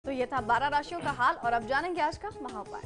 तो ये था 12 राशियों का हाल और अब जानेंगे आज का महाउपाय।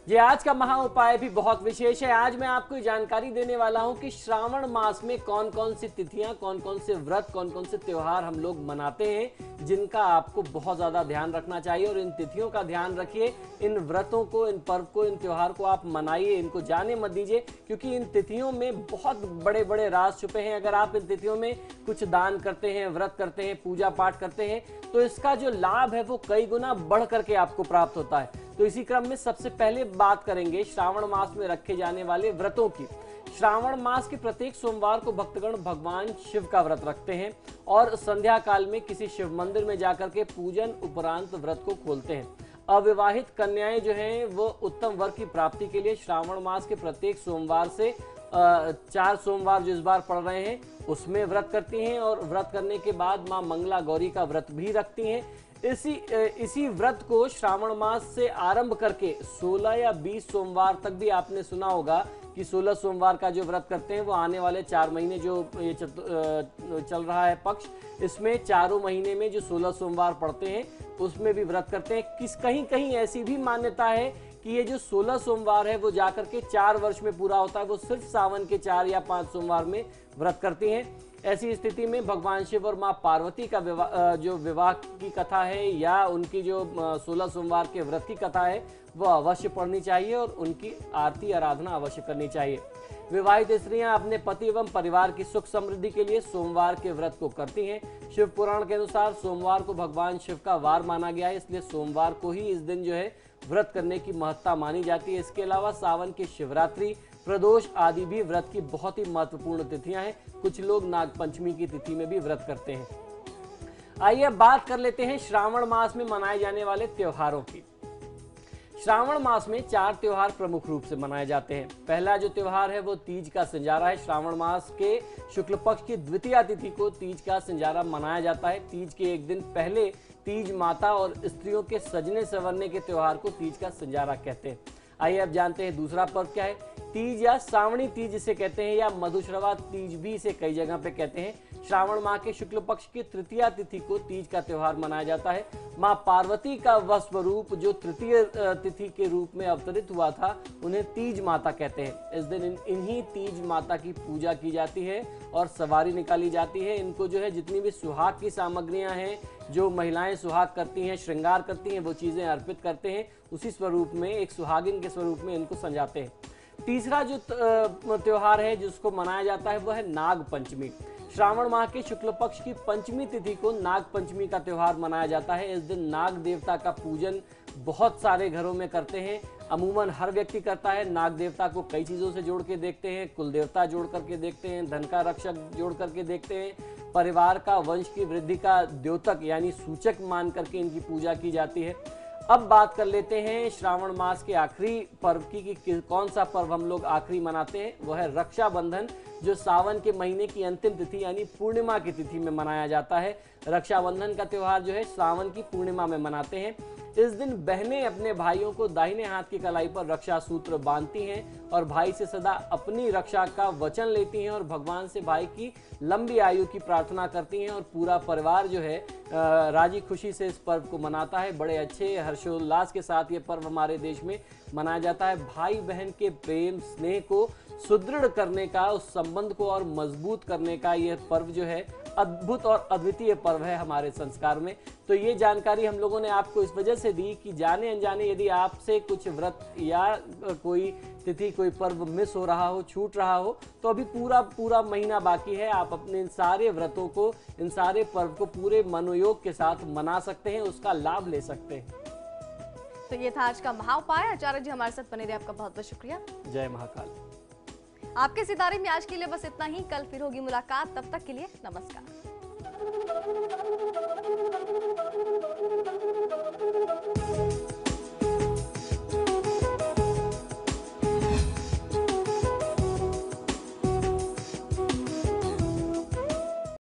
ये आज का महा उपाय भी बहुत विशेष है। आज मैं आपको जानकारी देने वाला हूं कि श्रावण मास में कौन कौन सी तिथियां, कौन कौन से व्रत, कौन कौन से त्योहार हम लोग मनाते हैं, जिनका आपको बहुत ज्यादा ध्यान रखना चाहिए। और इन तिथियों का ध्यान रखिए, इन व्रतों को, इन पर्व को, इन त्योहार को आप मनाइए, इनको जाने मत दीजिए, क्योंकि इन तिथियों में बहुत बड़े बड़े राज छुपे हैं। अगर आप इन तिथियों में कुछ दान करते हैं, व्रत करते हैं, पूजा पाठ करते हैं, तो इसका जो लाभ है वो कई गुना बढ़ करके आपको प्राप्त होता है। तो इसी क्रम में सबसे पहले बात करेंगे श्रावण मास में रखे जाने वाले व्रतों की। श्रावण मास के प्रत्येक सोमवार को भक्तगण भगवान शिव का व्रत रखते हैं और संध्या काल में किसी शिव मंदिर में जाकर के पूजन उपरांत व्रत को खोलते हैं। अविवाहित कन्याएं जो हैं वो उत्तम वर की प्राप्ति के लिए श्रावण मास के प्रत्येक सोमवार से 4 सोमवार जो इस बार पड़ रहे हैं उसमें व्रत करती हैं और व्रत करने के बाद मां मंगला गौरी का व्रत भी रखती हैं। इसी व्रत को श्रावण मास से आरंभ करके 16 या 20 सोमवार तक भी आपने सुना होगा कि 16 सोमवार का जो व्रत करते हैं वो आने वाले 4 महीने जो ये चल रहा है पक्ष, इसमें चारों महीने में जो 16 सोमवार पड़ते हैं उसमें भी व्रत करते हैं। कहीं कहीं ऐसी भी मान्यता है कि ये जो 16 सोमवार है वो जाकर के 4 वर्ष में पूरा होता है, वो सिर्फ सावन के 4 या 5 सोमवार में व्रत करती हैं। ऐसी स्थिति में भगवान शिव और मां पार्वती का जो विवाह की कथा है या उनकी जो 16 सोमवार के व्रत की कथा है वो अवश्य पढ़नी चाहिए और उनकी आरती आराधना अवश्य करनी चाहिए। विवाहित स्त्रियां अपने पति एवं परिवार की सुख समृद्धि के लिए सोमवार के व्रत को करती हैं। शिव पुराण के अनुसार सोमवार को भगवान शिव का वार माना गया है, इसलिए सोमवार को ही इस दिन जो है व्रत करने की महत्ता मानी जाती है। इसके अलावा सावन की शिवरात्रि, प्रदोष आदि भी व्रत की बहुत ही महत्वपूर्ण तिथियां हैं। कुछ लोग नागपंचमी की तिथि में भी व्रत करते हैं। आइए अब बात कर लेते हैं श्रावण मास में मनाए जाने वाले त्योहारों की। श्रावण मास में 4 त्योहार प्रमुख रूप से मनाए जाते हैं। पहला जो त्योहार है वो तीज का संजारा है। श्रावण मास के शुक्ल पक्ष की द्वितीया तिथि को तीज का संजारा मनाया जाता है। तीज के एक दिन पहले तीज माता और स्त्रियों के सजने संवरने के त्योहार को तीज का संजारा कहते हैं। आइए अब जानते हैं दूसरा पर्व क्या है। तीज या श्रावणी तीज इसे कहते हैं या मधुश्रवा तीज भी इसे कई जगह पे कहते हैं। श्रावण माह के शुक्ल पक्ष की तृतीया तिथि को तीज का त्योहार मनाया जाता है। मां पार्वती का वह स्वरूप जो तृतीय तिथि के रूप में अवतरित हुआ था उन्हें तीज माता कहते हैं। इस दिन इन्हीं तीज माता की पूजा की जाती है और सवारी निकाली जाती है। इनको जो है जितनी भी सुहाग की सामग्रियां हैं, जो महिलाएं सुहाग करती हैं, श्रृंगार करती हैं, वो चीजें अर्पित करते हैं। उसी स्वरूप में, एक सुहागिन के स्वरूप में इनको सजाते हैं। तीसरा जो त्योहार है जिसको मनाया जाता है वह है नाग पंचमी। श्रावण माह के शुक्ल पक्ष की पंचमी तिथि को नाग पंचमी का त्योहार मनाया जाता है। इस दिन नाग देवता का पूजन बहुत सारे घरों में करते हैं। अमूमन हर व्यक्ति करता है। नाग देवता को कई चीजों से जोड़ के देखते हैं। कुल देवता जोड़ करके देखते हैं, धन का रक्षक जोड़ करके देखते हैं, परिवार का, वंश की वृद्धि का द्योतक यानी सूचक मान करके इनकी पूजा की जाती है। अब बात कर लेते हैं श्रावण मास के आखिरी पर्व की कि कौन सा पर्व हम लोग आखिरी मनाते हैं। वह है रक्षाबंधन, जो सावन के महीने की अंतिम तिथि यानी पूर्णिमा की तिथि में मनाया जाता है। रक्षाबंधन का त्योहार जो है सावन की पूर्णिमा में मनाते हैं। इस दिन बहनें अपने भाइयों को दाहिने हाथ की कलाई पर रक्षा सूत्र बांधती हैं और भाई से सदा अपनी रक्षा का वचन लेती हैं और भगवान से भाई की लंबी आयु की प्रार्थना करती हैं और पूरा परिवार जो है राजी खुशी से इस पर्व को मनाता है। बड़े अच्छे हर्षोल्लास के साथ ये पर्व हमारे देश में मनाया जाता है। भाई बहन के प्रेम स्नेह को सुदृढ़ करने का, उस संबंध को और मजबूत करने का यह पर्व जो है अद्भुत और अद्वितीय पर्व है हमारे संस्कार में। तो ये जानकारी हम लोगों ने आपको इस वजह से दी कि जाने अनजाने यदि आपसे कुछ व्रत या कोई तिथि, कोई पर्व मिस हो रहा हो, छूट रहा हो, तो अभी पूरा महीना बाकी है। आप अपने इन सारे व्रतों को, इन सारे पर्व को पूरे मनोयोग के साथ मना सकते हैं, उसका लाभ ले सकते हैं। तो ये था आज का महाउपाय। आचार्य जी हमारे साथ बने रहे, आपका बहुत बहुत शुक्रिया। जय महाकाल। आपके सितारे में आज के लिए बस इतना ही। कल फिर होगी मुलाकात, तब तक के लिए नमस्कार।